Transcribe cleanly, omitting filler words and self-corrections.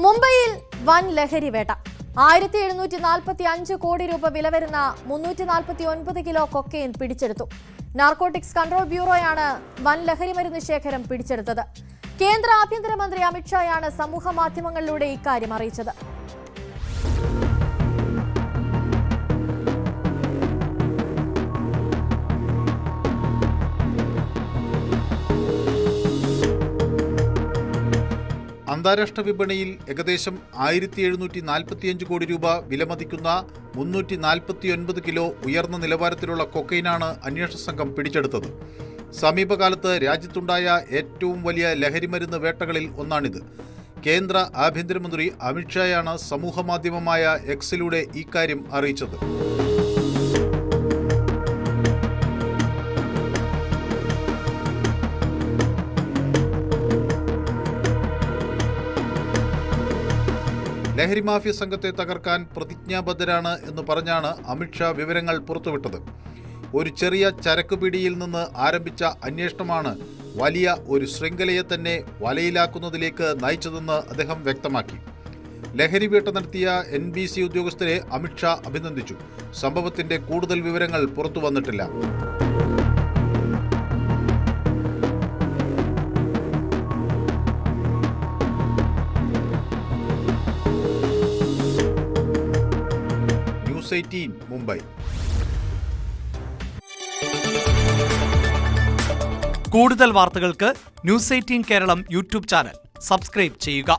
മുംബൈയിൽ വൻ ലഹരി വേട്ട. 1745 കോടി രൂപ വില വരുന്ന 349 കിലോ കൊക്കൈൻ പിടിച്ചെടുത്തു. നാർക്കോട്ടിക്സ് കൺട്രോൾ ബ്യൂറോയാണ് വൻ ലഹരി മരുന്ന് ശേഖരം പിടിച്ചെടുത്തത്. കേന്ദ്ര ആഭ്യന്തരമന്ത്രി അമിത്ഷായാണ് സമൂഹ മാധ്യമങ്ങളിലൂടെ ഇക്കാര്യം അറിയിച്ചത്. അന്താരാഷ്ട്ര വിപണിയിൽ ഏകദേശം 1745 കോടി രൂപ വിലമതിക്കുന്ന 349 കിലോ ഉയർന്ന നിലവാരത്തിലുള്ള കൊക്കൈനാണ് അന്വേഷണ സംഘം പിടിച്ചെടുത്തത്. സമീപകാലത്ത് രാജ്യത്തുണ്ടായ ഏറ്റവും വലിയ ലഹരിമരുന്ന് വേട്ടകളിൽ ഒന്നാണിത്. കേന്ദ്ര ആഭ്യന്തരമന്ത്രി അമിത്ഷായാണ് സമൂഹമാധ്യമമായ എക്സിലൂടെ ഇക്കാര്യം അറിയിച്ചത്. ലഹരി മാഫിയ സംഘത്തെ തകർക്കാൻ പ്രതിജ്ഞാബദ്ധരാണ് എന്ന് പറഞ്ഞാണ് അമിത്ഷാ വിവരങ്ങൾ പുറത്തുവിട്ടത്. ഒരു ചെറിയ ചരക്കുപിടിയിൽ നിന്ന് ആരംഭിച്ച അന്വേഷണമാണ് വലിയ ഒരു ശൃംഖലയെ തന്നെ വലയിലാക്കുന്നതിലേക്ക് നയിച്ചതെന്ന് അദ്ദേഹം വ്യക്തമാക്കി. ലഹരി വേട്ട നടത്തിയ NBC ഉദ്യോഗസ്ഥരെ അമിത്ഷാ അഭിനന്ദിച്ചു. സംഭവത്തിന്റെ കൂടുതൽ വിവരങ്ങൾ പുറത്തു വന്നിട്ടില്ല. News 18 മുംബൈ. കൂടുതൽ വാർത്തകൾക്ക് News 18 Keralam YouTube channel subscribe ചെയ്യുക.